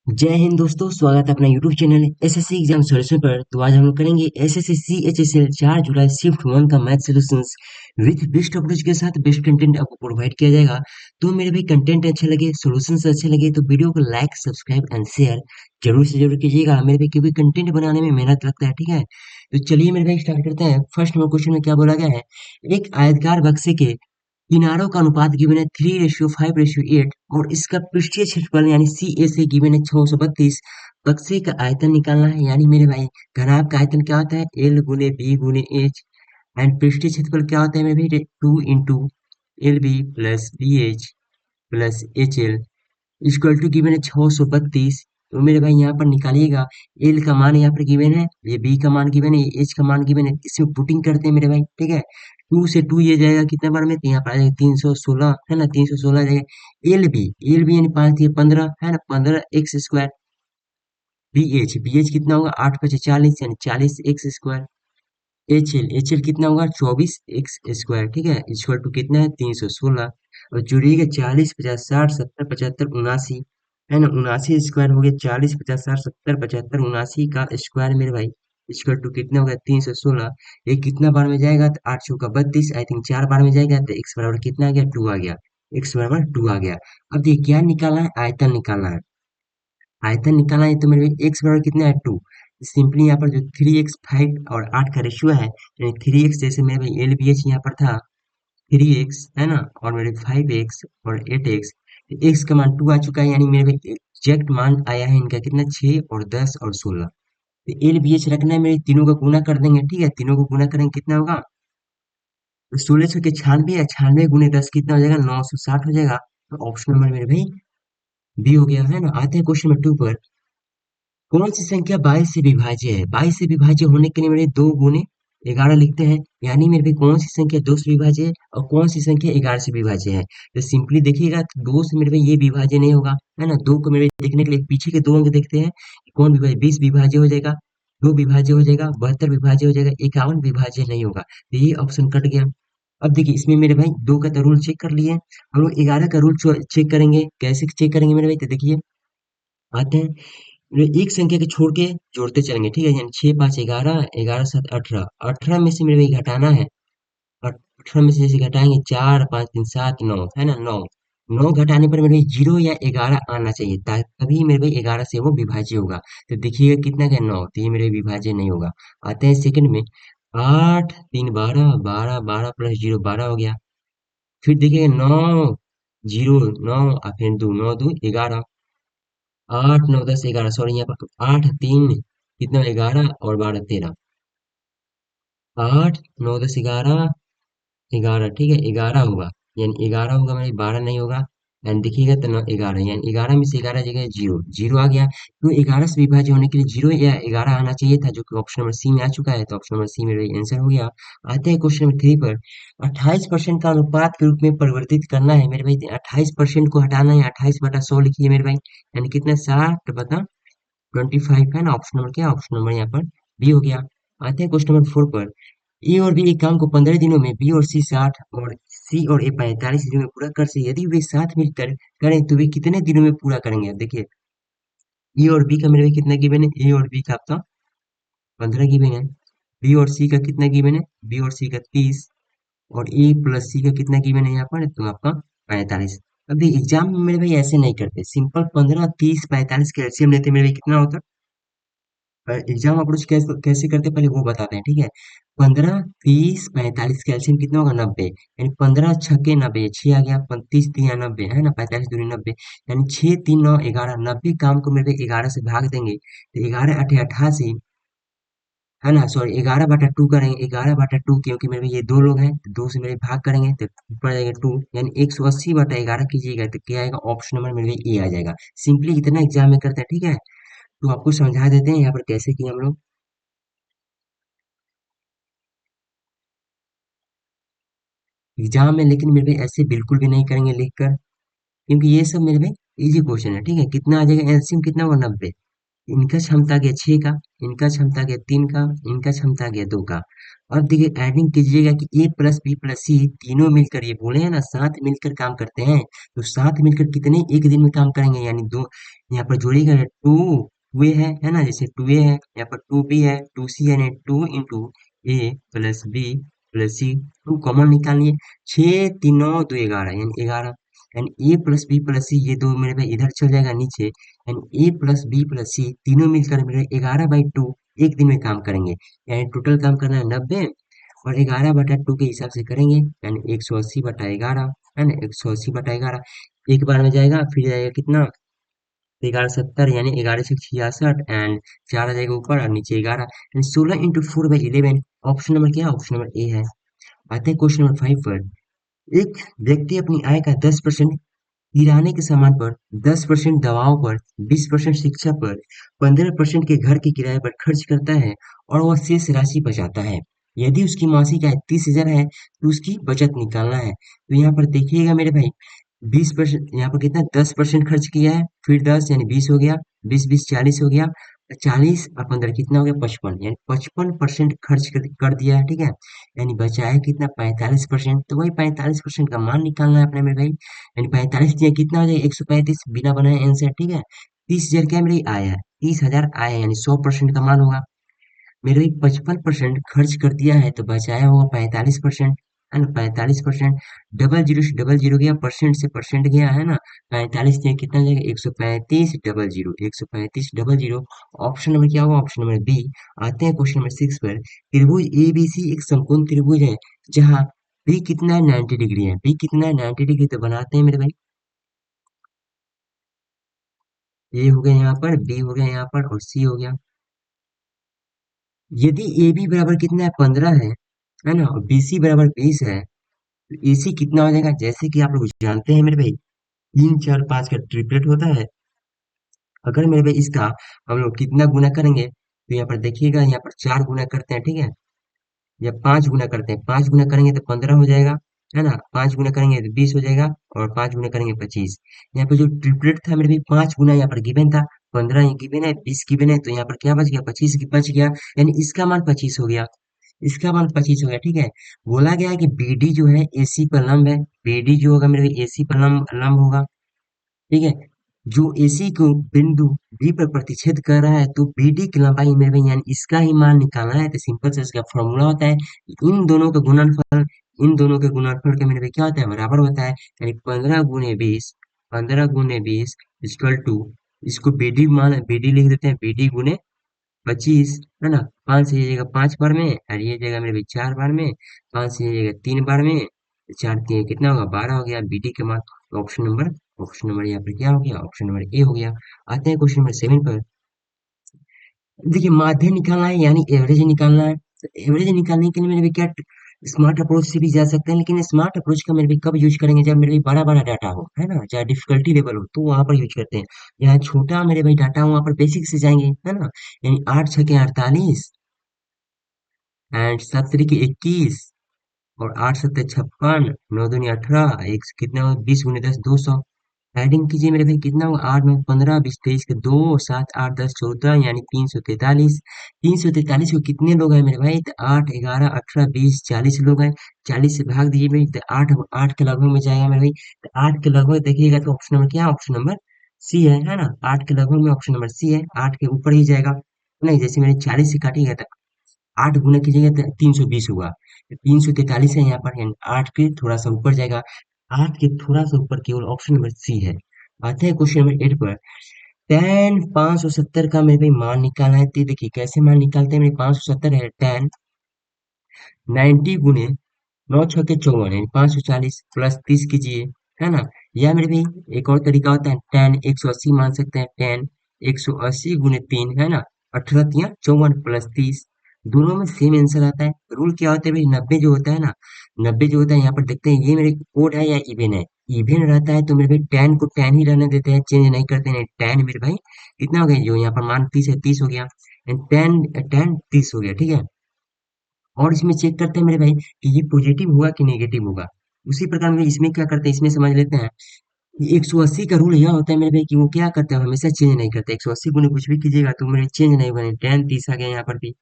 जय हिंद दोस्तों, स्वागत है अपना YouTube channel SSC exam solution पर। तो आज हम लोग करेंगे एसएससी सीएचएसएल 4 जुलाई शिफ्ट 1 का math solutions with best approach के साथ बेस्ट कंटेंट आपको प्रोवाइड किया जाएगा। तो मेरे भाई कंटेंट अच्छे लगे, सॉल्यूशंस अच्छे लगे तो वीडियो को लाइक, सब्सक्राइब एंड शेयर जरूर से जरूर कीजिएगा मेरे भाई, क्योंकि कंटेंट बनाने में मेहनत लगता है। ठीक है, तो चलिए मेरे भाई स्टार्ट करते हैं। फर्स्ट में क्वेश्चन में क्या बोला गया है, एक आयतकार बक्से के किनारों का अनुपात गिवन है 3:5:8 और इसका पृष्ठीय क्षेत्रफल यानी सी ए से गिवन है 632। बक्से का आयतन निकालना है, यानी मेरे भाई घनाभ का आयतन क्या होता है, एल गुने बी गुने एच एंड पृष्ठीय क्षेत्रफल क्या होता है मेरे भाई, 2 into L B plus B H plus H L equal to given है 632। तो मेरे भाई यहाँ पर निकालिएगा, एल का मान यहाँ पर गिवन है, ये बी का मान गिवन है, ये एच का मान गिवन है, इसमें पुटिंग करते हैं मेरे भाई। ठीक है, 2 से 2 ये जाएगा कितने बार में, तो यहाँ पर आ जाएगा 316, है ना, 316 जाएगा। एल बी यानी 5 × 3 = 15, है ना, 15 x² बी एच कितना होगा, 8×5 = 40 यानी 40 x²। एच एल कितना होगा, 24 x²। ठीक है, इक्वल टू कितना है, 316। और जुड़िएगा 40, 50, 60, 70, 75, 79, है ना, 79 स्क्वायर हो गया। 40, 50, 60, 70, 75, 79 का स्क्वायर मेरे भाई इक्वल टू कितना होगा, 316। ये कितना बार में जाएगा, तो 8×4 = 32, आई थिंक 4 बार में जाएगा, तो x बराबर कितना आ गया, 2 आ गया। x बराबर 2 आ गया। अब देखिए क्या निकालना है, आयतन निकालना है। आयतन निकालना है तो मेरे x बराबर कितना है, 2। सिंपली यहाँ पर जो 3x 5 और 8 का रेशियो है, यानी 3x जैसे मेरे भाई एल बी एच यहाँ पर था 3x, है ना, और मेरे 5x और 8x, x का मान 2 आ चुका है, यानी मेरे भाई एग्जैक्ट मान आया है इनका कितना, 6 और 10 और 16। तो एल बी एच रखना है मेरे, तीनों का गुना कर देंगे। ठीक है, तीनों को गुना करेंगे कितना होगा, तो 16 96 है, 96 × 10 कितना हो जाएगा, 960 हो जाएगा। तो ऑप्शन नंबर मेरे भाई बी हो गया, है ना। आते हैं क्वेश्चन नंबर 2 पर। कौन सी संख्या 22 से विभाज्य है, 22 से विभाज्य होने के लिए मेरे 2 × 11 लिखते हैं, यानी मेरे भाई कौन सी संख्या 2 से विभाज्य है और कौन सी संख्या 11 से विभाज्य है। तो सिंपली देखिएगा, तो 2 से मेरे भाई ये विभाज्य नहीं होगा, है ना। 2 को मेरे देखने के लिए पीछे के 2 अंक देखते हैं कि कौन विभाज्य, 20 विभाज्य हो जाएगा, 2 विभाज्य हो जाएगा, 72 विभाज्य हो जाएगा, 51 विभाज्य नहीं होगा, तो ये ऑप्शन कट गया। अब देखिए इसमें मेरे भाई 2 का तो रूल चेक कर लिए, हम लोग 11 का रूल चेक करेंगे। कैसे चेक करेंगे मेरे भाई, तो देखिए आते हैं, एक संख्या के छोड़ के जोड़ते चलेंगे। ठीक है, यानी 6×5 = 11, 11×7 = 18, 18 में से मेरे भाई घटाना है। और 18 में से जैसे घटाएंगे, 4 5 3 7 9, है ना, 9। 9 घटाने पर मेरे भाई 0 या 11 आना चाहिए, तभी मेरे भाई 11 से वो विभाज्य होगा। तो देखिएगा कितना क्या, 9, तो ये मेरे विभाज्य नहीं होगा। आते हैं सेकंड में, 8 3 12, 12 12 प्लस 0 12 हो गया। फिर देखिएगा 9 0 9 और फिर 2 9 2 11, 8 9 10 11, सॉरी यहाँ पर 8 3 कितना, 11 और 12 13, 8 9 10 11, 11, ठीक है, 11 होगा, यानी 11 होगा मेरे, 12 नहीं होगा। एंड देखिएगा तो 11, यानी 11 में से 11 जगह 0 0 आ गया। तो 11 से विभाज्य होने के लिए 0 या 11 आना चाहिए था, जो कि ऑप्शन नंबर सी में आ चुका है, तो ऑप्शन नंबर सी मेरा आंसर हो गया। आते हैं क्वेश्चन नंबर 3 पर। 28% का अनुपात के रूप में परिवर्तित करना है मेरे भाई, 28% को हटाना है, 28/100 लिखिए मेरे भाई, यानी कितना, 60/25, है ना। ऑप्शन नंबर क्या, ऑप्शन नंबर यहाँ पर बी हो गया। आते हैं क्वेश्चन नंबर 4 पर। ए और बी एक काम को 15 दिनों में, बी और सी 60 और सी और ए 45 दिनों में पूरा कर से, यदि वे साथ मिलकर करें तो वे कितने दिनों में पूरा करेंगे। देखिए ए और बी का मेरे भाई कितना गिवन है, ए और बी का आपका 15 गिवन है, बी और सी का कितना गिवन है, बी और सी का 30, और ए प्लस सी का कितना गिवन है यहाँ पर, तो आपका 45। अभी एग्जाम में मेरे भाई ऐसे नहीं करते, सिंपल 15 30 45 का एलसीएम लेते मेरे भाई, कितना होता है। एग्जाम अप्रोच कैसे कैसे करते हैं, पहले वो बताते हैं। ठीक है, 15 30 45 कैल्शियम कितना होगा, 90, यानी 15 छक्के 90, 6 आ गया, 30 3 90, है ना, 45 दूनी 90, यानी 6 3 9 11, 90 काम को मेरे 11 से भाग देंगे, तो 11 8 88, है ना, सॉरी 11/2 करेंगे, 11/2, क्योंकि मेरे ये दो लोग हैं, तो 2 से मेरे भाग करेंगे तो पड़ जाएगा 2, यानी 180/11 कीजिएगा, तो क्या आएगा, ऑप्शन नंबर मेरे ए आ जाएगा। सिंपली इतना एग्जाम में करते हैं। ठीक है, तो आपको समझा देते हैं यहाँ पर कैसे किए हम लोग एग्जाम में, लेकिन मेरे भाई ऐसे बिल्कुल भी नहीं करेंगे लिखकर, क्योंकि ये सब मेरे भाई इजी क्वेश्चन है। ठीक है, कितना आ जाएगा, एलसीएम कितना होगा, 90, इनका क्षमता गया 6 का, इनका क्षमता गया 3 का, इनका क्षमता गया 2 का। अब देखिए एडिंग कीजिएगा कि ए प्लस बी प्लस सी तीनों मिलकर, ये बोले हैं ना साथ मिलकर काम करते हैं, तो साथ मिलकर कितने एक दिन में काम करेंगे, यानी दो, यहाँ पर जोड़िएगा टू, टू ए है ना, जैसे टू ए है, यहाँ पर टू बी है, टू सी है, two into A plus B plus C, two common निकालिए, 6 3 9 2 11, यानी 11, यानी A plus B plus C, ये दो मेरे भाई इधर चल जाएगा नीचे, यानी A plus B plus C तीनों मिलकर मेरे 11/2 एक दिन में काम करेंगे, यानी टोटल काम करना है 90, और 11/2 के हिसाब से करेंगे, यानी 180/11, है ना, 180/11 एक बार में जाएगा, फिर जाएगा कितना, 1170, यानी 11 से 66 एंड 4 आ जाएगा ऊपर और नीचे 11, यानी 16 × 4/11। ऑप्शन नंबर क्या है, ऑप्शन नंबर ए है। आते हैं क्वेश्चन नंबर 5 पर। एक व्यक्ति अपनी आय का 10% किराने के सामान पर, 10% दवाओं पर, 20% शिक्षा पर, 15% के घर के किराए पर खर्च करता है और वह शेष राशि बचाता है। यदि उसकी मासिक आय 30,000 है तो उसकी बचत निकालना है। तो यहाँ पर देखिएगा मेरे भाई, 20%, यहाँ पर कितना 10% खर्च किया है, फिर 10 यानी 20 हो गया, 20 20 40 हो गया, 40 और 15 कितना हो गया 55, यानी 55% खर्च कर दिया है, ठीक है, यानी बचा है कितना 45%, तो वही 45% का मान निकालना है अपने मेरे भाई, यानी 45 दिया कितना हो जाएगा 135 बिना बनाए आंसर, ठीक है। 30,000 क्या मेरी आया है, 30,000 आया, यानी 100% का मान होगा। मेरे भाई 55% खर्च कर दिया है तो बचाया होगा 45%, है ना, 45%, डबल जीरो से डबल जीरो गया, परसेंट से परसेंट गया, है ना, 45 दिया कितना हो जाएगा 135 double zero, 135 double zero. Option number क्या होगा, ऑप्शन नंबर बी। आते हैं क्वेश्चन नंबर 6 पर। त्रिभुज एबीसी एक समकोण त्रिभुज है जहाँ बी कितना है 90 डिग्री है, बी कितना है 90 डिग्री, तो बनाते हैं मेरे भाई, ए हो गया यहाँ पर, बी हो गया यहाँ पर और सी हो गया। यदि ए बी बराबर कितना है 15 है ना, और बी सी बराबर 20 है, तो ए सी कितना हो जाएगा, जैसे कि आप लोग जानते हैं मेरे भाई 3 4 5 का ट्रिपलेट होता है। अगर मेरे भाई इसका हम लोग कितना गुना करेंगे, तो यहाँ पर देखिएगा, यहाँ पर 4 गुना करते हैं, ठीक है, या 5 गुना करते हैं, 5 गुना करेंगे तो 15 हो जाएगा, है ना, 5 गुना करेंगे तो 20 हो जाएगा, और 5 गुना करेंगे 25। यहाँ पे जो ट्रिपलेट था मेरे भाई 5 गुना यहाँ पर गिवन था, 15 ये गिवन है, 20 गिवन है, तो यहाँ पर क्या बच गया 25 बच गया, यानी इसका मान 25 हो गया, इसका मान 25 हो गया, ठीक है। बोला गया है कि बीडी जो है एसी पर लंब है, बीडी जो होगा मेरे एसी पर लंब लंब होगा, ठीक है। जो एसी को बिंदु बी पर प्रतिच्छेद कर रहा है, तो बीडी की लंबाई मेरे भाई, यानी इसका ही मान निकालना है, तो सिंपल से इसका फॉर्मूला होता है इन दोनों का गुणनफल, इन दोनों के गुणनफल का मेरे भाई क्या होता है, बराबर होता है, यानी 15 × 20, 15 × 20 इक्वल टू, इसको बीडी मान बीडी लिख देते हैं, बीडी गुने 25, है ना, 5 से ये जगह 5 बार में, और ये जगह मेरे भाई 4 बार में, 5 से ये जगह 3 बार में, 4 3 कितना होगा 12 हो गया बीटी के मान। तो ऑप्शन नंबर यहाँ पर क्या हो गया, ऑप्शन नंबर ए हो गया। आते हैं क्वेश्चन नंबर 7 पर। देखिए माध्य निकालना है यानी एवरेज निकालना है, तो एवरेज निकालने के लिए मेरे भी क्या स्मार्ट अप्रोच से भी जा सकते हैं, लेकिन स्मार्ट अप्रोच का मेरे भी कब यूज करेंगे, जब मेरे भी बड़ा बड़ा डाटा हो, है ना, चाहे डिफिकल्टी लेवल हो, तो वहां पर यूज करते हैं। यहाँ छोटा मेरे भाई डाटा हो, वहां पर बेसिक से जाएंगे, है ना, यानी 8 6 के 48 एंड 7 3 के 21 और 8 7 56, 9 दूनी 18, एक से कितना हुआ 20 × 10 200। एडिंग कीजिए मेरे भाई कितना हुआ 8 9 15 20 23 के 2 7 8 10 14, यानी 343। 343 को कितने लोग हैं मेरे भाई, तो 8 11 18 20 40 लोग हैं, 40 से भाग दीजिए भाई, तो 8 8 के लगभग में जाएगा मेरे भाई, तो 8 के लगभग देखिएगा तो ऑप्शन नंबर क्या है, ऑप्शन नंबर सी है ना, 8 के लगभग में ऑप्शन नंबर सी है, 8 के ऊपर ही जाएगा, नहीं जैसे मैंने 40 से काटिएगा तो 8 गुना कीजिएगा तो 320 होगा, 343 है यहाँ पर, यानी 8 के थोड़ा सा ऊपर जाएगा, 8 के थोड़ा सा ऊपर केवल ऑप्शन नंबर सी है। आते हैं क्वेश्चन नंबर 8 पर। tan 570 का मेरे भाई मान निकालना है, तो देखिए कैसे मान निकालते हैं, मेरे 570 है, tan 90 गुने 9 6 के 54, यानी 540 प्लस 30 कीजिए, है ना, या मेरे भाई एक और तरीका होता है tan 180 मान सकते हैं, tan 180 गुने 3, है ना, 18 × 54 प्लस 30, दोनों में सेम आंसर आता है। रूल क्या होता है भाई, 90 जो होता है ना, 90 जो होता है यहाँ पर देखते हैं, ये मेरे ओड है या इवन है, इवन रहता है तो मेरे भाई tan को tan ही रहने देते हैं, चेंज नहीं करते हैं, tan मेरे भाई कितना हो गया, जो यहाँ पर मान 30 है 30 हो गया, tan tan 30 हो गया, ठीक है। और इसमें चेक करते हैं मेरे भाई कि ये पॉजिटिव हुआ कि नेगेटिव होगा, उसी प्रकार में इसमें क्या करते हैं, इसमें समझ लेते हैं। ये 180 का रूल यह होता है मेरे भाई कि वो क्या करते हैं, हमेशा चेंज नहीं करते। 180 गुने कुछ भी कीजिएगा तो मेरे चेंज नहीं बने, tan 30 आ गया यहाँ पर भी।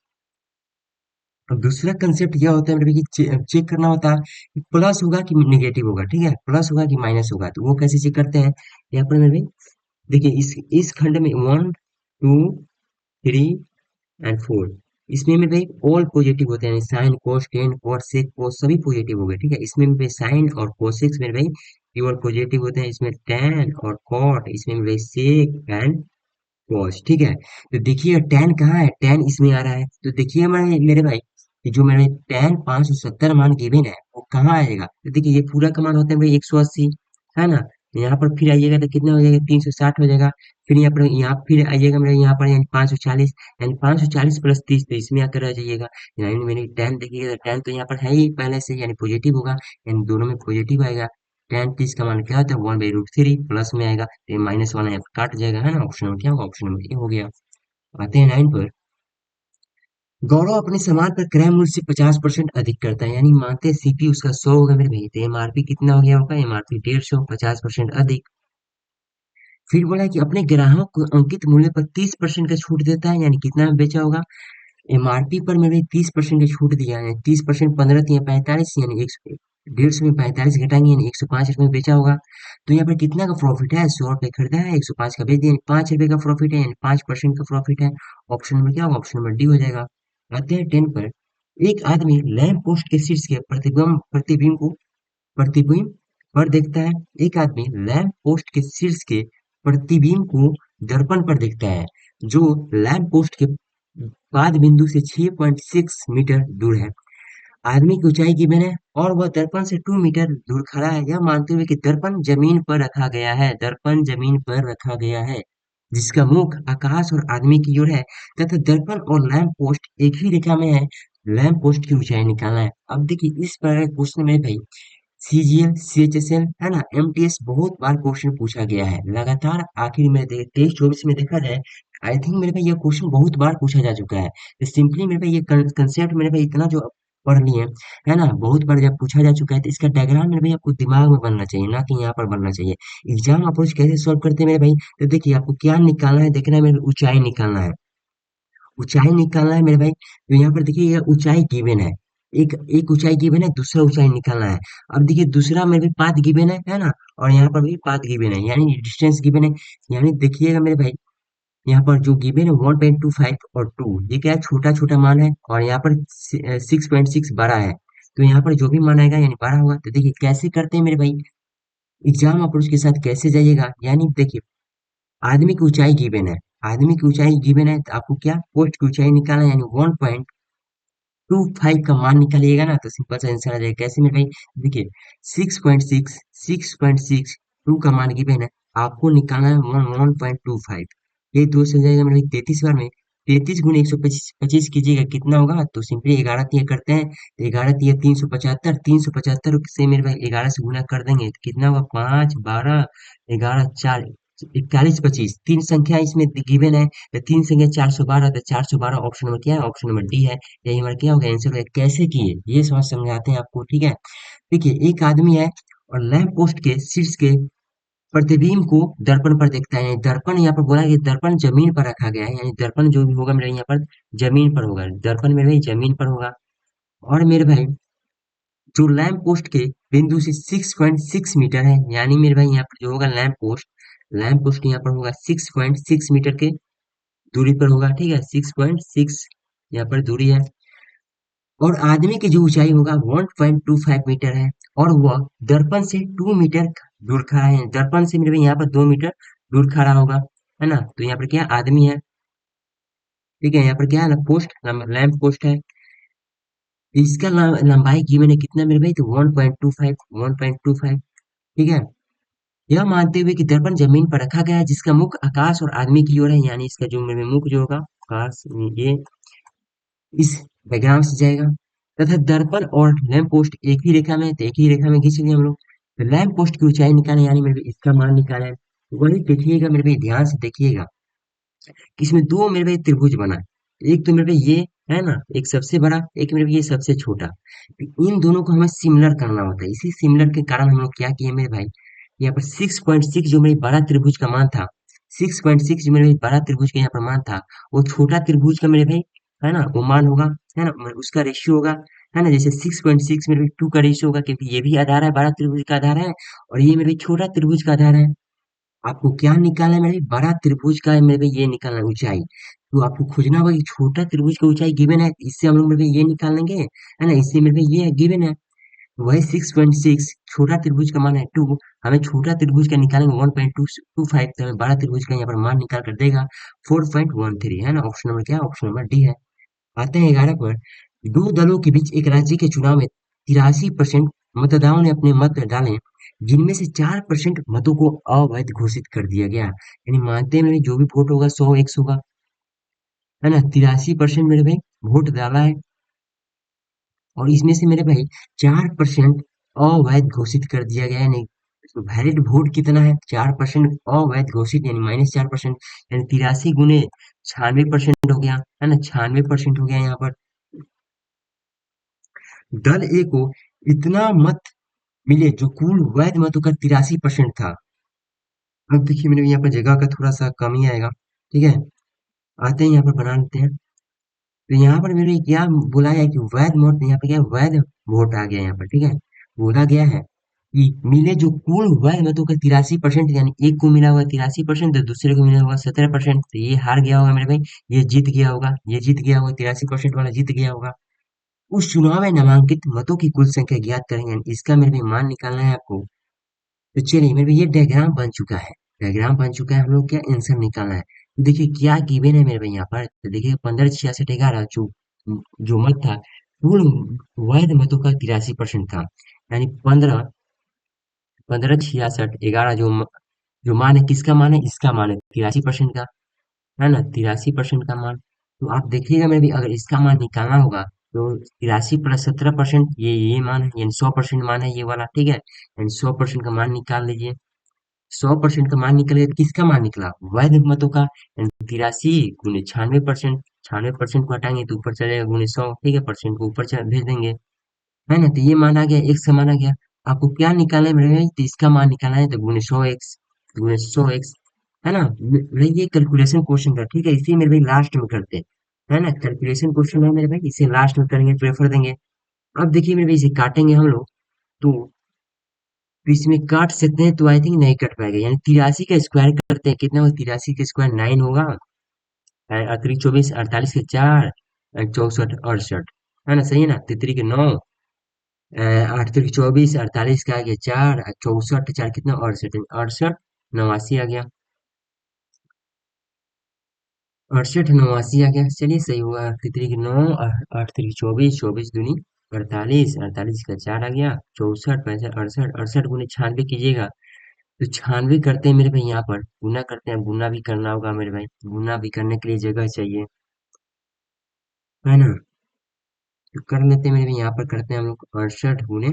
अब दूसरा कंसेप्ट यह होता है मेरे भाई कि चेक करना होता है कि प्लस होगा कि निगेटिव होगा, ठीक है, प्लस होगा कि माइनस होगा, तो वो कैसे चेक करते हैं। यहाँ पर मेरे भाई देखिए, इस खंड में 1 2 3 एंड 4, इसमें में भाई ऑल पॉजिटिव होते हैं, sine cos tan cot sec cos सभी पॉजिटिव हो गए, ठीक है। इसमें में साइन और कोसेक्स में भाई केवल पॉजिटिव होते हैं, इसमें टेन और कॉट, इसमें में भाई सेक एंड कॉस, ठीक है। तो देखिए टेन कहाँ है, टेन इसमें आ रहा है, तो देखिए हमारे मेरे भाई कि जो मेरे टेन 570 मान गिवन है वो कहाँ आएगा, तो देखिए ये पूरा का मान होता है भाई 180, है ना। यहाँ पर फिर आइएगा तो कितना हो जाएगा, 360 हो जाएगा। फिर यहाँ पर यहाँ फिर आइएगा मेरे यहाँ पर यानी 540, यानी 540 प्लस 30, तो इसमें आकर रह जाइएगा। यानी मैंने टेन देखिएगा, टेन तो यहाँ पर है ही पहले से, यानी पॉजिटिव होगा, यानी दोनों में पॉजिटिव आएगा। टेन 30 का मान क्या होता है, 1/√3 प्लस में आएगा, तो ये माइनस वाला यहाँ पर काट जाएगा, है ना। ऑप्शन में क्या होगा, ऑप्शन नंबर ए हो गया। आते हैं 9 पर। गौरव अपने सामान पर क्रय मूल्य से 50% अधिक करता है, यानी मानते हैं सीपी उसका 100 होगा मेरे भाई, तो एमआरपी कितना हो गया होगा, एमआरपी 150, 50% अधिक। फिर बोला है कि अपने ग्राहक को अंकित मूल्य पर 30% का छूट देता है, यानी कितना में बेचा होगा, एमआरपी पर मेरे 30% की छूट दिया है, 30% 15 या 45, यानी 150 में 45 घटाएंगे, यानी 105 रुपये में बेचा होगा। तो यहाँ पर कितना का प्रॉफिट है, 100 रुपये खरीदा है, 105 का बेच दिया, यानी 5 रुपये का प्रॉफिट है, यानी 5% का प्रॉफिट है। ऑप्शन नंबर क्या होगा, ऑप्शन नंबर डी हो जाएगा। आते हैं 10 पर। एक आदमी लैंप पोस्ट के शीर्ष के प्रतिबिंब पर देखता है। एक आदमी लैंप पोस्ट के शीर्ष के प्रतिबिंब को दर्पण पर देखता है, जो लैंप पोस्ट के बाद बिंदु से 6.6 मीटर दूर है। आदमी की ऊंचाई गिवन है और वह दर्पण से 2 मीटर दूर खड़ा है, यह मानते हुए कि दर्पण जमीन पर रखा गया है, दर्पण जमीन पर रखा गया है, जिसका मुख आकाश और आदमी की ओर है, तथा दर्पण और लैंप पोस्ट एक ही रेखा में है। लैंप पोस्ट की ऊंचाई निकालना है। अब देखिए इस पर क्वेश्चन में भाई सीजीएल, सीएचएसएल, है ना, एमटीएस बहुत बार क्वेश्चन पूछा गया है लगातार। आखिर में 23-24 में देखा जाए, आई थिंक मेरे भाई ये क्वेश्चन बहुत बार पूछा जा चुका है। तो सिंपली मेरे भाई ये कंसेप्ट मेरे भाई इतना जो पढ़ लिए, है ना, बहुत बार जब पूछा जा चुका है, तो इसका डायग्राम मेरे भाई आपको दिमाग में बनना चाहिए, ना कि यहाँ पर बनना चाहिए। एग्जाम अप्रोच कैसे सॉल्व करते हैं मेरे भाई, तो देखिए आपको क्या निकालना है, देखना है मेरे भाई, ऊंचाई निकालना है। ऊंचाई निकालना है मेरे भाई, तो यहाँ पर देखिए ये ऊंचाई गिवन है, एक एक ऊंचाई गिवन है, दूसरा ऊंचाई निकालना है। अब देखिए दूसरा मेरे भाई पाथ गिवन है ना, और यहाँ पर भी पाथ गिवन है, यानी डिस्टेंस गिवन है। यानी देखिएगा मेरे भाई, यहाँ पर जो गिवन है 1.25 और 2, ये क्या है, छोटा छोटा मान है, और यहाँ पर 6.6 बड़ा है, तो यहाँ पर जो भी मान आएगा यानी बड़ा होगा। तो देखिए कैसे करते हैं मेरे भाई, एग्जाम अप्रोच के साथ कैसे जाइएगा, यानी देखिए आदमी की ऊंचाई गिवन है, आदमी की ऊंचाई गिवन है, तो आपको क्या पोस्ट की ऊंचाई निकालना है, यानी 1.25 का मान निकालिएगा ना, तो सिंपल सा आंसर आ जाएगा। कैसे मेरे भाई, देखिए 6.6 2 का मान गिवन है, आपको निकालना है 1.25, ये दो से जाएगा मेरे भाई 33 बार में। 33 गुने 125 कीजिएगा कितना होगा, तो सिंपली 11 तिया करते हैं, तो 11 तिया 375, 375 से मेरे भाई 11 से गुना कर देंगे तो कितना होगा, 5 12 11 4 41 25, तीन संख्या इसमें गिवन है, तो तीन संख्या 412, तो 412 ऑप्शन नंबर क्या है, ऑप्शन नंबर डी है। यही हमारा क्या होगा, आंसर होगा। कैसे किए ये समझ समझाते हैं आपको, ठीक है। देखिए एक आदमी है और लैंप पोस्ट के शीर्ष के प्रतिबिंब को दर्पण पर देखता है, दर्पण यहाँ पर बोला है कि दर्पण जमीन पर रखा गया है, यानी दर्पण जो भी होगा मेरे यहाँ पर जमीन पर होगा, दर्पण मेरे भाई जमीन पर होगा। और मेरे भाई जो लैंप पोस्ट के बिंदु से 6.6 मीटर है, यानी मेरे भाई यहाँ पर जो होगा लैंप पोस्ट यहाँ पर होगा 6.6 मीटर के दूरी पर होगा, ठीक है, 6.6 यहाँ पर दूरी है। और आदमी की जो ऊंचाई होगा 1.25 मीटर है, और वह दर्पण से 2 मीटर दूर खड़ा है, दर्पण से मेरे भाई यहाँ पर 2 मीटर दूर खड़ा होगा, है ना। तो यहाँ पर क्या आदमी है, ठीक है, यहाँ पर क्या है ना, लैंप पोस्ट है। इसका लंबाई की मैंने कितना मेरे भाई, तो 1.25, ठीक है। यह मानते हुए कि दर्पण जमीन पर रखा गया है, जिसका मुख आकाश और आदमी की ओर है, यानी इसका जो मेरे मुख जो होगा आकाश, ये इस डायग्राम से जाएगा। तथा दर्पण और लैंप पोस्ट एक ही रेखा में है, तो एक ही रेखा में खींच लिए हम लोग। तो लैंप पोस्ट की ऊंचाई निकाले, यानी मेरे भाई इसका मान निकाला है। वही देखिएगा मेरे भाई, ध्यान से देखिएगा कि इसमें दो मेरे भाई त्रिभुज बना है, एक तो मेरे भाई ये है ना, एक सबसे बड़ा, एक मेरे भाई ये सबसे छोटा। तो इन दोनों को हमें सिमिलर करना होता है, इसी सिमिलर के कारण हम लोग क्या किए मेरे भाई, यहाँ पर 6.6 जो मेरे बड़ा त्रिभुज का मान था, 6.6 जो मेरे भाई बड़ा त्रिभुज का यहाँ पर मान था, वो छोटा त्रिभुज का मेरे भाई है ना वो मान होगा, है ना उसका रेशियो होगा, है ना। जैसे 6.6 मेरे भाई 2 का रेशियो होगा, क्योंकि ये भी आधार है, बड़ा त्रिभुज का आधार है, और ये मेरे भाई छोटा त्रिभुज का आधार है। आपको क्या निकालना है मेरे भाई, बड़ा त्रिभुज का मेरे भाई ये निकालना है ऊंचाई। तो आपको खोजना होगा कि छोटा त्रिभुज का ऊंचाई गिवन है, इससे हम लोग मेरे भाई ये निकाल लेंगे, है ना। इससे मेरे भाई ये गिवन है, वही 6.6, छोटा त्रिभुज का मान है 2, हमें छोटा त्रिभुज का निकालेंगे 1.225, तो हमें बड़ा त्रिभुज का यहाँ पर मान निकाल कर देगा 4.13, है ना। ऑप्शन नंबर क्या है, ऑप्शन नंबर डी है। आते हैं 11 पर। दो दलों के बीच एक राज्य के चुनाव में 83% मतदाताओं ने अपने मत डाले, जिनमें से 4% मतों को अवैध घोषित कर दिया गया। यानी मानते हैं मेरे जो भी वोट होगा 100x होगा, है ना। 83% मेरे भाई वोट डाला है, और इसमें से मेरे भाई 4% अवैध घोषित कर दिया गया है। यानी वैलिड वोट कितना है, 4% अवैध घोषित, यानी -4%, यानी 83 गुने 96% हो गया, है ना। 96% हो गया यहाँ पर। दल ए को इतना मत मिले जो कुल वैध मतों का 83% था। अब देखिए मेरे यहाँ पर जगह का थोड़ा सा कमी आएगा, ठीक है। आते हैं यहाँ पर बना लेते हैं। तो यहाँ पर मेरे क्या बोला है कि वैध वोट, यहाँ पे क्या है, वैध वोट आ गया यहाँ पर, ठीक है। बोला गया है कि मिले जो कुल वैध मतों का 83%, यानी एक को मिला हुआ 83%, तो दूसरे को मिला हुआ 17%, तो ये हार गया होगा मेरे भाई, ये जीत गया होगा, ये जीत गया होगा, 83% वाला जीत गया होगा। उस चुनाव में नामांकित मतों की कुल संख्या ज्ञात करेंगे, यानी इसका मेरे भाई मान निकालना है आपको। तो चलिए मेरे भाई ये डायग्राम बन चुका है, डायग्राम बन चुका है, हम लोग क्या आंसर निकालना है। तो देखिए क्या गिवन है मेरे भाई यहाँ पर, तो देखिए 15, 66, 11 जो मत था, पूर्ण वैध मतों का 83% था। यानी 15, 15, 66, 11 जो मान है, किसका मान है, इसका मान है 83% का, है ना। 83% का मान, तो आप देखिएगा मेरे भी अगर इसका मान निकालना होगा, तो 83 + 17%, ये मान है, यानी 100% मान है ये वाला, ठीक है। यानी 100% का मान निकाल लीजिए। 100% का मान निकल गया, तो किसका मान निकला, वैध मतों का, यानी 83 गुने 96%, 96% को हटाएंगे तो ऊपर चलेगा गुने 100, ठीक है, परसेंट को ऊपर भेज देंगे, है ना। तो ये मान आ गया, x का मान आ गया। आपको क्या निकालना है मेरे भाई, तो इसका मान निकालना है, तो गुने 100x, गुने 100x, है ना। भाई ये कैलकुलेशन क्वेश्चन था, ठीक है, इसे मेरे भाई लास्ट में करते हैं, है ना। कैलकुलेशन क्वेश्चन है मेरे भाई, इसे लास्ट में करेंगे, प्रेफर देंगे। अब देखिए मेरे भाई इसे काटेंगे हम लोग, तो इसमें काट सकते हैं, तो आई थिंक नहीं कट पाएगा। यानी 83 का स्क्वायर करते हैं, कितना होगा, 83 का स्क्वायर 9 होगा, अतिरिक्त 24, 48 के 4, 64, 68, है ना, सही है ना। तितरी के 9, 8 तिरी 24, 48 का आ गया 4, 64, 4 कितना, 68, 68, 89 आ गया, 68, 89 आ गया, चलिए सही हुआ। तितरी के 9, 8 तिरी 24, 24 दूनी 48, 48 का 4 आ गया, 64, 65, 68, 68 गुने 96 कीजिएगा, तो 96 करते हैं मेरे भाई, यहाँ पर गुना करते हैं, गुना भी करना होगा मेरे भाई, गुना भी करने के लिए जगह चाहिए, है ना। तो कर लेते हैं मेरे भाई, यहाँ पर करते हैं हम लोग 68 गुने,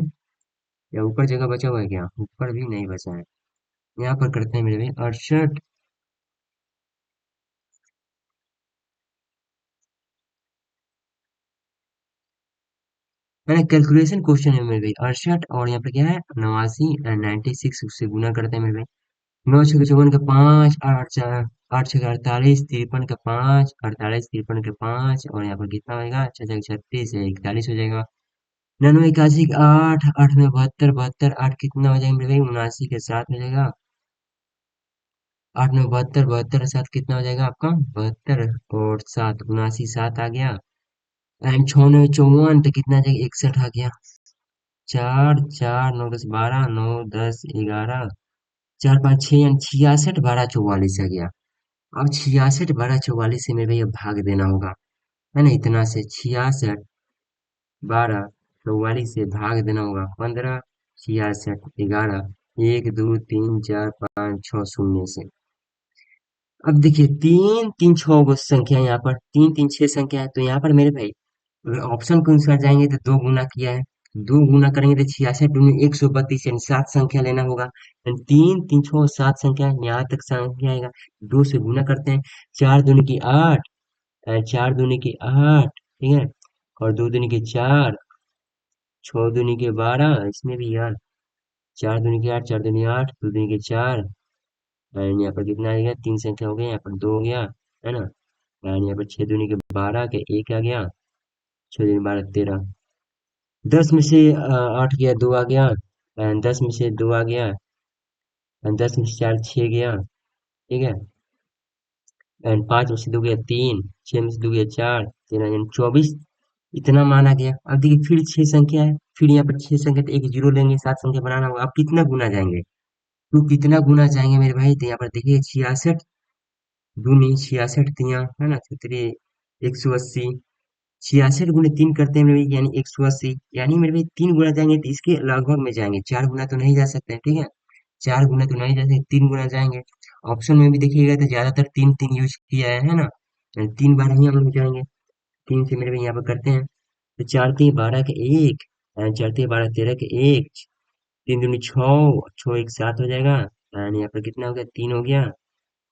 या ऊपर जगह बचा हुआ है क्या, ऊपर भी नहीं बचा है, यहाँ पर करते हैं मेरे भाई 68, है ना। कैलकुलेशन क्वेश्चन है मेरे भाई 68, और यहाँ पे क्या है 89, 96, उससे गुना करते हैं मेरे भाई। 9 6 54 का 5, 8 6 48, 53 का 5, 48, 53 का 5, और यहाँ पर कितना होगा, 6 6 36 है, 41 हो जाएगा। 99 81 का 8, 8 में 72, 72, 8 कितना हो जाएगा मेरे भाई, 79 के 7 हो जाएगा। 8 में 72, 72 7 कितना हो जाएगा आपका, 72 और 7, 79, 7 आ गया। एंड 6 9 54, तो कितना आ जाएगा, 61 आ गया। 4 4 9 10 12, 9 10 11, 4 5 6, यानी 66 12 44 आ गया। अब 66 12 44 से मेरे भैया भाग देना होगा, है ना। इतना से 66 12 44 से भाग देना होगा, 15, 66 11, 1 2 3 4 5 6 शून्य से। अब देखिए 3 3 6 गो संख्या, यहाँ पर 3 3 6 संख्या है, तो यहाँ पर मेरे भाई अगर ऑप्शन के अनुसार जाएंगे तो दो गुना किया है, दो गुना करेंगे तो 66 दूनी 132, यानी 7 संख्या लेना होगा, यानी 3 3 6 7 संख्या, यहाँ तक संख्या आएगा। 2 से गुना करते हैं, 4 दूनी की 8, 4 दूनी की 8, ठीक है, और 2 दूनी की 4, 6 दूनी के 12, इसमें भी यार चार दूनी के आठ, चार दूनी आठ, दो दूनी के चार, एंड यहाँ पर कितना आ गया, तीन संख्या हो गया, यहाँ पर दो हो गया, है ना। एंड यहाँ पर छह दूनी के बारह के एक आ गया, छह दूनी बारह तेरह, दस में से आठ गया, दो आ गया, एंड दस में से दो आ गया, एंड दस में से चार छह गया, ठीक है। एंड पांच में से दो गया तीन, छह में से दो गया चार, तेरह यानी 24, इतना माना गया। अब देखिए फिर छह संख्या है, फिर यहाँ पर छह संख्या तो एक जीरो लेंगे, सात संख्या बनाना होगा। अब कितना गुना जाएंगे, तो कितना गुना जाएंगे मेरे भाई, तो यहाँ पर देखिए 66 दूनी 66 तिया, है ना, छतरी 180, 66 गुने तीन करते हैं मेरे भाई, यानी 180, यानी मेरे भाई तीन गुना जाएंगे तो इसके लगभग में जाएंगे, चार गुना तो नहीं जा सकते हैं, ठीक है। चार गुना तो नहीं जा सकते, तीन गुना जाएंगे। ऑप्शन में भी देखिएगा तो ज्यादातर तीन तीन यूज किया है ना, यानी तीन बार ही हम लोग जाएंगे। तीन से मेरे भाई यहाँ पर करते हैं, तो चार तीन बारह के एक, चार तीन बारह तेरह के एक, तीन दूनी छः, छः एक सात हो जाएगा, एंड यहाँ पर कितना हो गया, तीन हो गया,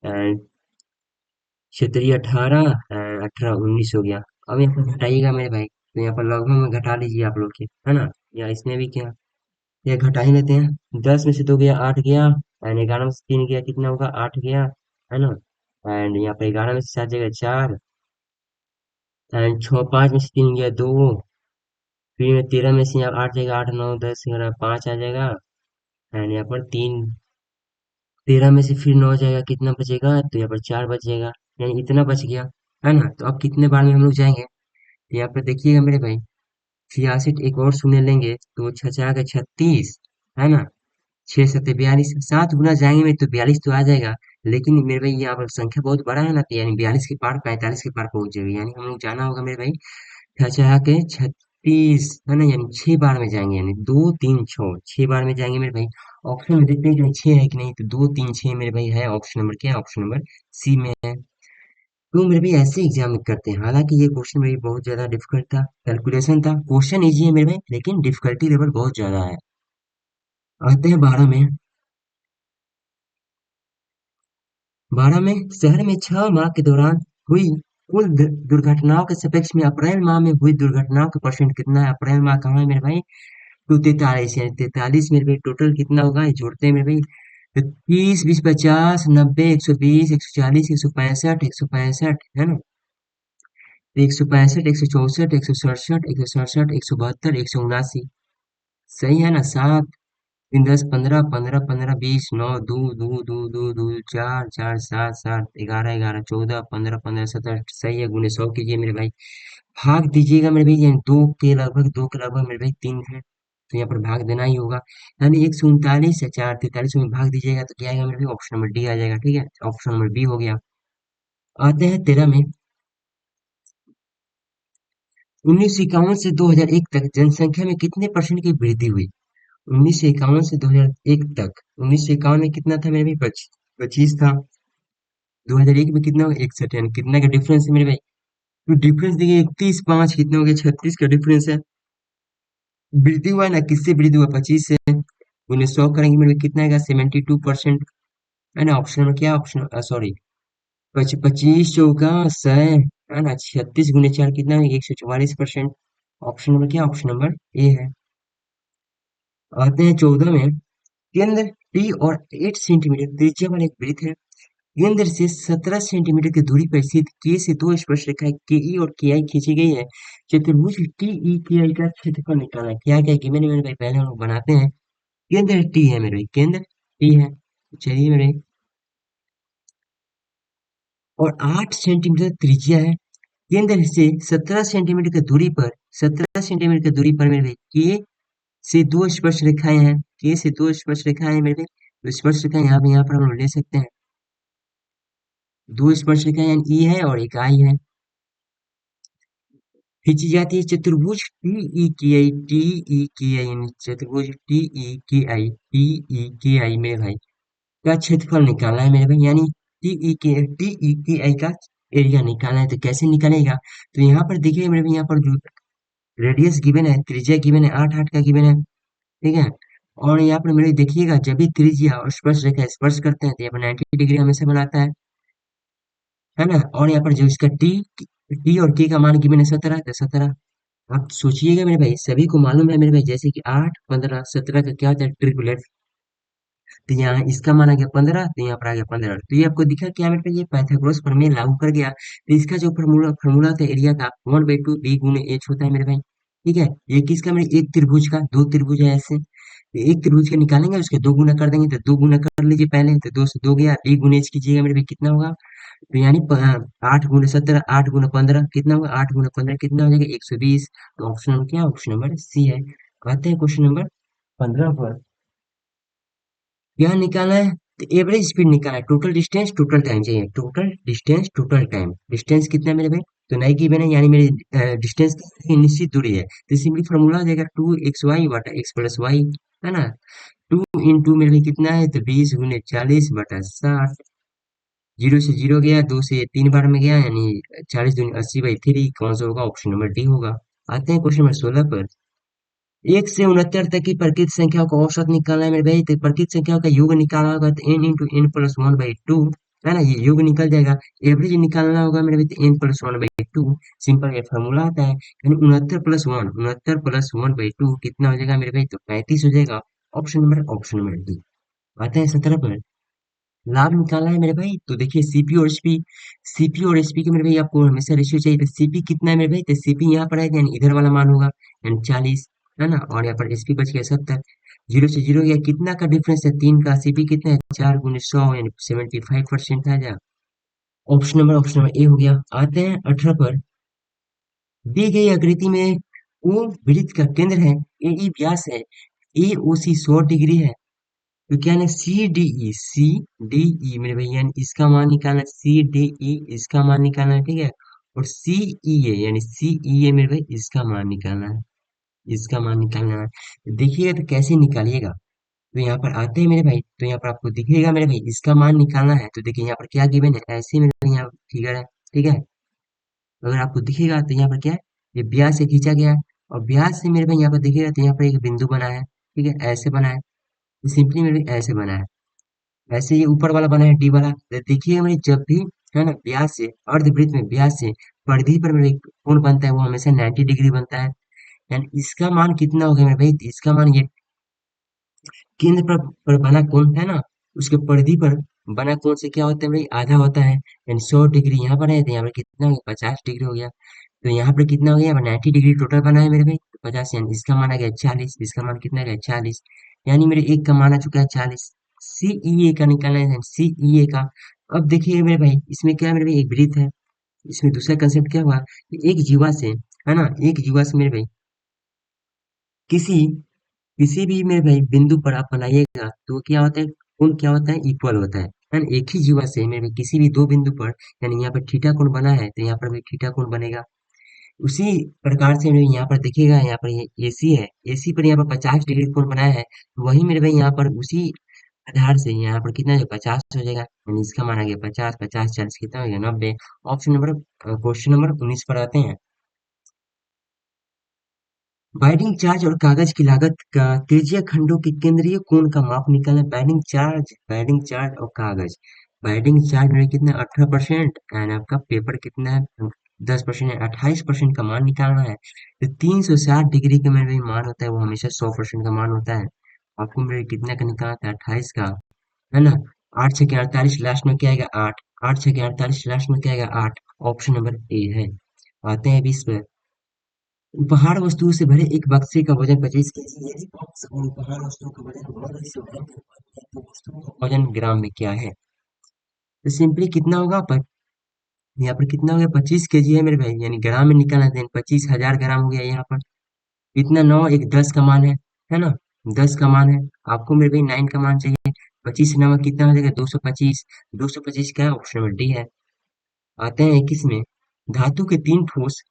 एंड क्षेत्रीय अठारह, अठारह उन्नीस हो गया। अब यहाँ पर घटाइएगा मेरे भाई, तो यहाँ पर लगभग में घटा लीजिए आप लोग के, है ना, या इसमें भी क्या, ये घटा ही लेते हैं। दस में से दो गया आठ गया, एंड ग्यारह में से तीन गया कितना होगा, आठ गया, है ना। एंड यहाँ पर ग्यारह में से सात जगह चार, एंड छः, पाँच में से तीन गया दो, फिर में तेरह में से यहाँ आठ जगह आठ, नौ दस ग्यारह, पाँच आ जाएगा, एंड यहाँ पर तीन, तेरह में से फिर नौ जाएगा, कितना बचेगा, तो यहाँ पर चार बच जाएगा, यानी इतना बच गया, है ना। तो अब कितने बार में हम लोग जाएंगे, तो यहाँ पर देखिएगा मेरे भाई, 66 एक और शून्य लेंगे तो छः चार का 36, है ना, छः सत्ते 42, सात गुना जाएंगे में तो 42 तो आ जाएगा। लेकिन मेरे भाई यहाँ पर संख्या बहुत बड़ा है ना, तो यानी 42 के पार 45 के पार पहुंच जाएगी, यानी हम लोग जाना होगा मेरे भाई छः चार के 36, है ना, यानी छह बार में जाएंगे, यानी दो तीन छः, छह बार में जाएंगे मेरे भाई। ऑप्शन में देखते हैं कि छह है कि नहीं, तो दो तीन छह मेरे भाई है, ऑप्शन नंबर क्या है, ऑप्शन नंबर सी में है। तो मेरे भाई ऐसे एग्जाम में करते हैं, हालांकि ये क्वेश्चन मेरी बहुत ज्यादा डिफिकल्ट था, कैलकुलेशन था, क्वेश्चन इजी है मेरे भाई, लेकिन डिफिकल्टी लेवल बहुत ज्यादा है। आते हैं बारह में। बारह में, शहर में 6 माह के दौरान हुई कुल दुर्घटनाओं के सापेक्ष में अप्रैल माह में हुई दुर्घटनाओं का परसेंट कितना है। अप्रैल माह कहाँ है मेरे भाई, तो 43, यानी 43 मेरे भाई टोटल कितना होगा, ये जोड़ते हैं मेरे भाई, तो 30 20 50 90 120 140 165 है ना, 165 164 167 167 172 179, सही है ना। सात तीन दस पंद्रह, पंद्रह पंद्रह बीस, नौ दो दो दो दो दो, चार चार सात सात, ग्यारह ग्यारह, चौदह पंद्रह पंद्रह सत्रह, सही है, गुने 100 कीजिए मेरे भाई। भाग दीजिएगा मेरे भाई, यानी दो के लगभग मेरे भाई तीन है, तो यहाँ पर भाग देना ही होगा। यानी 139 या चार 43 में भाग दीजिएगा तो क्या आएगा मेरे भाई, ऑप्शन नंबर डी आ जाएगा, ठीक है, ऑप्शन नंबर बी हो गया। आते हैं 13 में। 1951 से 2001 तक जनसंख्या में कितने परसेंट की वृद्धि हुई। 1951 से 2001 तक, 1951 में कितना था मेरे भाई, 25 था, 2001 में कितना होगा, 61, यानी कितना का डिफरेंस है मेरे भाई, तो डिफरेंस देखिए 31 5 कितना हो गया, 36 का डिफरेंस है। वृद्धि हुआ ना, किससे वृद्धि हुआ, 25 से, उन्हें 100 करेंगे मेरे भाई कितना आएगा, 72%, है ना। ऑप्शन में क्या, ऑप्शन सॉरी, 25 चौका 100, है ना, 36 गुने चार कितना है, 144%। ऑप्शन नंबर क्या, ऑप्शन नंबर ए है। आते हैं 14 में। केंद्र टी और 8 सेंटीमीटर त्रिज्या वाला एक वृत्त है, केंद्र से 17 सेंटीमीटर की दूरी पर स्थित के से दो स्पर्शरेखाएं के ई और के आई खींची गई है। चतुर्भुज टी ई के आई का क्षेत्रफल निकालना है। क्या क्या कि मैंने मेरे भाई पहले हम लोग बनाते हैं, केंद्र टी है मेरे भाई, केंद्र टी है, चलिए मेरे, और 8 सेंटीमीटर त्रिज्या है, केंद्र से 17 सेंटीमीटर की दूरी पर, 17 सेंटीमीटर की दूरी पर मेरे भाई के से दो स्पर्श रेखाएं हैं, के से दो स्पर्श रेखाएं हैं मेरे भाई, तो स्पर्श रेखाएं यहाँ पर हम लोग ले सकते हैं, दो स्पर्श रेखाएं यानी ई है और एक आई है, खींची जाती है। चतुर्भुज टी ई के आई, टी ई के आई, यानी चतुर्भुज टी ई के आई, टी ई के आई मेरे भाई का क्षेत्रफल निकालना है मेरे भाई, यानी टी ई के आई का एरिया निकालना है। तो कैसे निकलेगा, तो यहाँ पर देखिए मेरे भाई, यहाँ पर जो रेडियस गिवन है, त्रिज्या गिवन है, आठ आठ का गिवन है, ठीक है। और यहाँ पर मेरे देखिएगा, जब भी त्रिज्या और स्पर्श रेखा स्पर्श करते हैं तो यहाँ पर 90 डिग्री हमेशा बनाता है ना। और यहाँ पर जो इसका टी टी और के का मान गिवन है 17, तो 17, आप सोचिएगा मेरे भाई, सभी को मालूम है मेरे भाई, जैसे कि 8 15 17 का क्या होता है ट्रिपलेट। तो यहाँ इसका मान आ गया 15, तो यहाँ पर आ गया 15, तो ये आपको दिखा क्या मेरे भाई, ये पाइथागोरस प्रमेय लागू कर गया। तो इसका जो फॉर्मूला फॉर्मूला था एरिया का, 1/2 बी गुने एच होता है मेरे भाई। ठीक है, ये किसका, मेरे एक त्रिभुज का, दो त्रिभुज है ऐसे, तो एक त्रिभुज के निकालेंगे उसके दो गुना कर देंगे, तो दो गुना कर लीजिए पहले, तो दो से दो गया, बी गुने एच कीजिएगा मेरे भाई कितना होगा, तो यानी 8 गुने 17, 8 गुना 15 कितना होगा, 8 गुना 15 कितना हो जाएगा, 120। तो ऑप्शन नंबर क्या, ऑप्शन नंबर सी है। आते हैं क्वेश्चन नंबर 15 पर। क्या निकालना है, तो एवरेज स्पीड निकालना है, टोटल डिस्टेंस टोटल टाइम चाहिए, total distance total time, distance कितना है मेरे भाई, तो नहीं की मैंने, यानी मेरी डिस्टेंस की निश्चित दूरी है, तो सिंपली फॉर्मूला हो जाएगा 2xy बटा एक्स प्लस वाई, है ना। 2 इंटू मेरे भाई कितना है, तो 20 गुने 40 बटा 60, जीरो से जीरो गया, दो से तीन बार में गया, यानी 40 दूनी 80/3, कौन सा होगा, ऑप्शन नंबर डी होगा। आते हैं क्वेश्चन नंबर 16 पर। 1 से 69 तक की प्रकृत संख्याओं का औसत निकालना है मेरे भाई, तो प्रकृत संख्याओं का योग निकालना होगा, तो n इंटू n+1/2, है ना, ये योग निकल जाएगा। एवरेज निकालना होगा मेरे भाई, तो n+1/2, सिंपल ये फॉर्मूला आता है, यानी 69 + 1, 69 + 1/2 कितना हो जाएगा मेरे भाई, तो 35 हो जाएगा। Option number D. आते हैं 17 पर। लाभ निकालना है मेरे भाई, तो देखिए सीपी और एचपी, सीपी और एचपी के मेरे भाई आपको हमेशा रेशियो चाहिए, तो सीपी कितना है मेरे भाई, तो सीपी यहाँ पर है, यानी इधर वाला मान होगा, यानी 40, है ना, और यहाँ पर एचपी बच गया 70, जीरो से जीरो गया, कितना का डिफरेंस है, तीन का, सीपी कितना है, 4 गुने 100, यानी 75% आ जाएगा। ऑप्शन नंबर ए हो गया। आते हैं 18 पर। दी गई आकृति में ओ वृत्त का केंद्र है, ए ई व्यास है, ए ओ सी 100 डिग्री है, तो क्या है, सी डी ई मेरे भैया, यानी इसका मान निकालना, सी डी ई इसका मान निकालना है, ठीक है, और सी ई ए, यानी सी ई ए मेरे भाई इसका मान निकालना है, इसका मान निकालना है, तो देखिएगा तो कैसे निकालिएगा, तो यहाँ पर आते हैं मेरे भाई, तो यहाँ पर आपको दिखेगा मेरे भाई इसका मान निकालना है, तो देखिए यहाँ पर क्या गिवन है, ऐसे मेरे भाई यहाँ फिगर है, ठीक है, अगर आपको दिखेगा तो यहाँ पर क्या है, ये ब्यास से खींचा गया है, और ब्यास से मेरे भाई यहाँ पर दिखेगा तो यहाँ पर एक बिंदु बना है, ठीक है, ऐसे बना है, सिंपली मेरे भाई ऐसे बना है, वैसे ये ऊपर वाला बना है डी वाला, तो देखिए मेरे जब भी, है ना, व्यास से अर्धवृत्त में व्यास से परिधि पर मेरे कोण बनता है वो हमेशा 90 डिग्री बनता है, यानी इसका मान कितना हो गया मेरे भाई, तो इसका मान ये केंद्र पर बना कोण है ना, उसके परिधि पर बना कोण से क्या होता है भाई, आधा होता है, यानी 100 डिग्री यहाँ पर है, तो यहाँ पर कितना हो गया, 50 डिग्री हो गया, तो यहाँ पर कितना हो गया, 90 डिग्री टोटल बना है मेरे भाई, तो 50, यानी इसका मान आ गया 40, इसका मान कितना आ गया 40, यानी मेरे एक का मान आ चुका है 40, सीईए का निकालना है, सीईए का। अब देखिए मेरे भाई इसमें क्या है मेरे भाई, एक वृत्त है, इसमें दूसरा कंसेप्ट क्या हुआ कि एक जीवा से, है ना, एक जीवा से मेरे भाई किसी किसी भी मेरे भाई बिंदु पर आप बनाइएगा तो क्या होता है, कोण क्या होता है, इक्वल होता है ना, एक ही जीवा से मेरे भाई किसी भी दो बिंदु पर, यानी यहाँ पर थीटा कोण बना है तो यहाँ पर भी थीटा कोण बनेगा, उसी प्रकार से मेरे यहाँ पर देखिएगा, यहाँ पर ये एसी है, एसी पर यहाँ पर 50 डिग्री कोण बनाया है, वही मेरे भाई यहाँ पर उसी आधार से यहाँ पर कितना जो 50 हो जाएगा, यानी इसका मान आ गया 50, 50 40 कितना हो गया 90। क्वेश्चन नंबर 19 पर आते हैं। बाइंडिंग चार्ज और कागज की लागत का त्रिज्यीय खंडों के केंद्रीय कोण का माप निकालना है। बाइंडिंग चार्ज और कागज, बाइंडिंग चार्ज में कितना 18% एंड आपका पेपर कितना है 10% है, 28% का मान निकालना है, तो 360 डिग्री का मेरे मान होता है वो हमेशा 100% का मान होता है, आपको मेरे कितना का निकालना था 28 का, है ना। 8 6 के 48 लास्ट में क्या आएगा 8, 8 6 के 48 लास्ट में क्या आएगा 8, ऑप्शन नंबर ए है। आते हैं 20 पे। उपहार वस्तुओं से भरे एक बक्से का वजन 25 केजी, यदि बॉक्स और उपहार वस्तुओं का वजन बहुत से भरा हुआ है, तो वस्तुओं का वजन ग्राम में क्या है, तो सिंपली कितना होगा पर, यहाँ पर कितना हो गया 25 केजी है मेरे भाई, यानी ग्राम में निकालना है, 25,000 ग्राम हो गया यहाँ पर, इतना 9 एक 10 का मान है ना, 10 का मान है, आपको मेरे भाई 9 का मान चाहिए, 25 कितना हो जाएगा 225, 225 क्या है, ऑप्शन नंबर डी है। आते हैं 21 में। धातु के तीन ठोस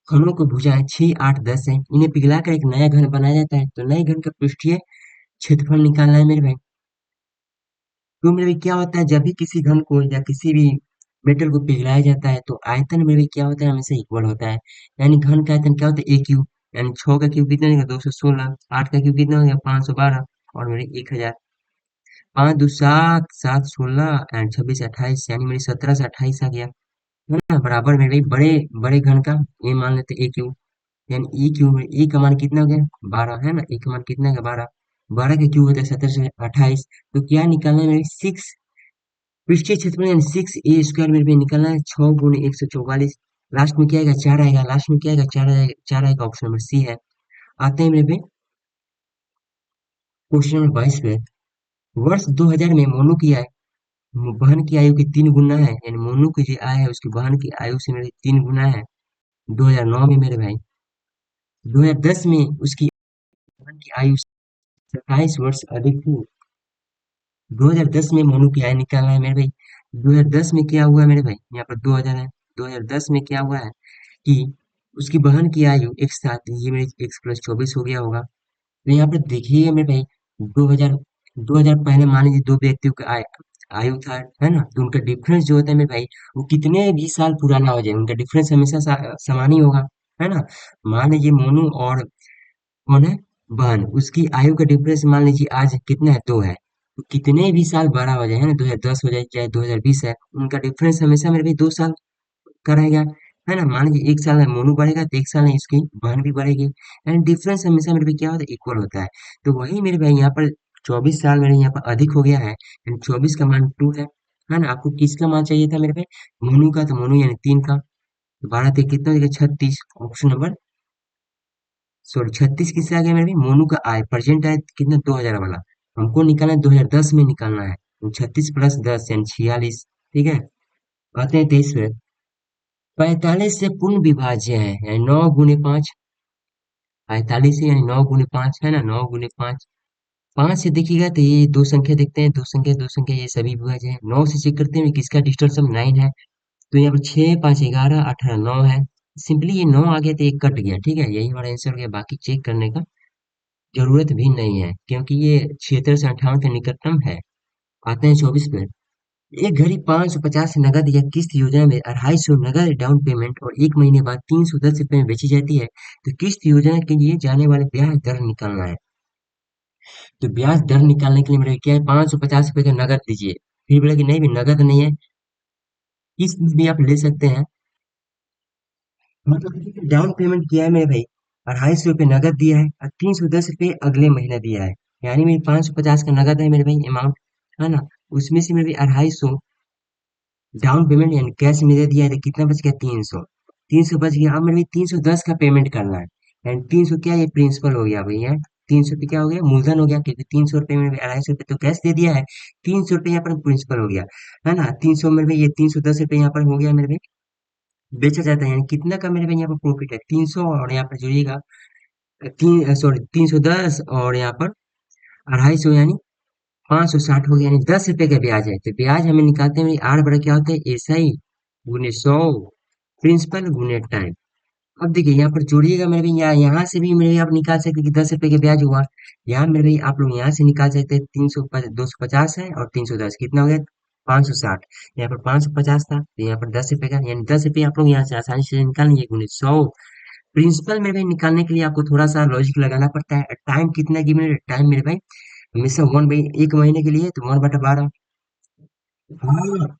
घनों की भुजाएं 6 8 10 है, इन्हें पिघलाकर एक नया घन बनाया जाता है, तो नए घन का पृष्ठीय क्षेत्रफल निकालना है मेरे भाई, तो मेरे भाई क्या होता है जब भी किसी घन को या किसी भी मेटल को पिघलाया जाता है तो आयतन मेरे भाई क्या होता है हमेशा इक्वल होता है, यानी घन का आयतन क्या होता है ए क्यू, यानी 6 का क्यूब कितना होगा 216, 8 का क्यूब कितना होगा 512, और मेरे 1000, 5 2 7, 7 16 एंड 26 28, यानी मेरी 17 से 28 आ गया, है ना, बराबर मेरे भाई बड़े बड़े घन का ये मान लेते ए क्यू, यानी ए का मान कितना हो गया 12 है ना, ए का मान कितना है 12। 12 का क्यूब होता है 17 से 28। तो क्या निकालना है मेरे 6 पृष्ठीय क्षेत्रफल यानी 6a² मेरे पे निकालना है 6 × 144। लास्ट में क्या आएगा 4 आएगा, लास्ट में क्या आएगा 4 आएगा, ऑप्शन नंबर सी है। आते हैं मेरे पे क्वेश्चन नंबर 22 पे। वर्ष 2000 में मोनू की बहन की आयु की 3 गुना है, यानी मोनू की जो आय है उसकी बहन की आयु से मेरे 3 गुना है 2009 में मेरे भाई। 2010 में उसकी बहन की आयु 27 वर्ष अधिक थी। 2010 में मोनू की आय निकालना है मेरे भाई। 2010 में क्या हुआ मेरे भाई, यहाँ पर 2000 है। 2010 में क्या हुआ है कि उसकी बहन की आयु एक साथ, ये मेरे x+24 हो गया होगा। तो यहाँ पर देखिए मेरे भाई 2000, 2000 पहले मान लीजिए दो व्यक्तियों का आयु था, है ना, तो उनका डिफरेंस जो होता है मेरे भाई वो कितने भी साल पुराना हो जाए उनका डिफरेंस हमेशा समान ही होगा, है ना। मान लीजिए मोनू और कौन है, बहन, उसकी आयु का डिफरेंस मान लीजिए आज कितना है 2 है। तो कितने भी साल बड़ा हो जाए, है ना, 2010 हो जाए चाहे 2020 है, उनका डिफरेंस हमेशा मेरे भाई 2 साल का रहेगा, है ना। मान लीजिए एक साल में मोनू बढ़ेगा तो एक साल में इसकी बहन भी बढ़ेगी, एंड डिफरेंस हमेशा मेरे भाई क्या होता है इक्वल होता है। तो वही मेरे भाई यहाँ पर 24 साल मेरे यहाँ पर अधिक हो गया है, एंड 24 का मान 2 है ना। आपको किसका मान चाहिए था मेरे भाई, मोनू का, तो मोनू यानी 3 का। तो 12 से कितना हो जाएगा 36, ऑप्शन नंबर सॉरी 36 किससे आ गया मेरे भाई, मोनू का आय प्रेजेंट आय कितना 2000 वाला, हमको निकालना है 2010 में निकालना है। तो 36 + 10 यानी 46। ठीक है। आते हैं 23 पे। 45 से पूर्ण विभाज्य है, यानी 9 × 5। 45 से यानी 9 × 5 है ना, 9 × 5। 5 से देखिएगा तो ये दो संख्या देखते हैं, दो संख्या ये सभी विभाज्य है। 9 से चेक करते हैं किसका डिस्टेंस 9 है। तो यहाँ पर 6 5 11 18 9 है। सिंपली ये 9 आ गया तो ये कट गया, ठीक है, यही हमारा आंसर हो गया। बाकी चेक करने का जरूरत भी नहीं है क्योंकि ये 76 से 58 के निकटतम है। आते हैं 24 पे। एक घड़ी 550 नगद या किस्त योजना में 250 नगद डाउन पेमेंट और 1 महीने बाद 310 रुपए में बेची जाती है। तो किस्त योजना के लिए जाने वाले ब्याज दर निकालना है। तो ब्याज दर निकालने के लिए मेरे क्या है, 550 रुपए का नगद दीजिए। फिर बोले कि नहीं भी नगद नहीं है, किस्त भी आप ले सकते हैं। मतलब डाउन पेमेंट किया है मेरे भाई, 250 रुपये नगद दिया है और 310 रुपये अगले महीने दिया है। यानी मेरी 550 का नगद है मेरे भाई अमाउंट, है ना। उसमें से मेरे भाई 250 डाउन पेमेंट यानी कैश में दे दिया है, तो कितना बच गया 300। 300 बच गया, अब मेरे भाई 310 का पेमेंट करना है। एंड 300 क्या, ये प्रिंसिपल हो गया भैया। 300 पे क्या हो गया, मूलधन हो गया, क्योंकि 300 रुपये में 250 रुपये तो कैश दे दिया है। 300 रुपये यहाँ पर प्रिंसिपल हो गया, है ना। 300 मेरे भाई, ये 310 रुपये यहाँ पर हो गया मेरे भाई, बेचा जाता है। यानी कितना का मेरे भाई यहाँ पर प्रॉफिट है 300, और यहाँ पर जोड़िएगा तीन, सॉरी 310, और यहाँ पर 250 यानी 560 हो गया, यानी 10 रुपए का ब्याज है। तो ब्याज हमें निकालते हैं आर बड़ा क्या होता है, एसआई गुने 100 प्रिंसिपल गुने टाइम। अब देखिए यहाँ पर जोड़िएगा मेरे भाई, यहाँ से भी मेरे भाई आप निकाल सकते हैं कि 10 रुपए के ब्याज हुआ। यहाँ मेरे भाई आप लोग यहाँ से निकाल सकते हैं, 250 है और 310 कितना हो गया 560। यहाँ पर 550 था तो यहाँ पर 10 रुपए का, यानी 10 रुपए आप लोग यहाँ से आसानी से निकाल लीजिए गुने 100। प्रिंसिपल मेरे भाई निकालने के लिए आपको थोड़ा सा लॉजिक लगाना पड़ता है। टाइम कितना गिवन है, टाइम मेरे भाई हमेशा 1/, 1 महीने के लिए तो 1/12। हाँ,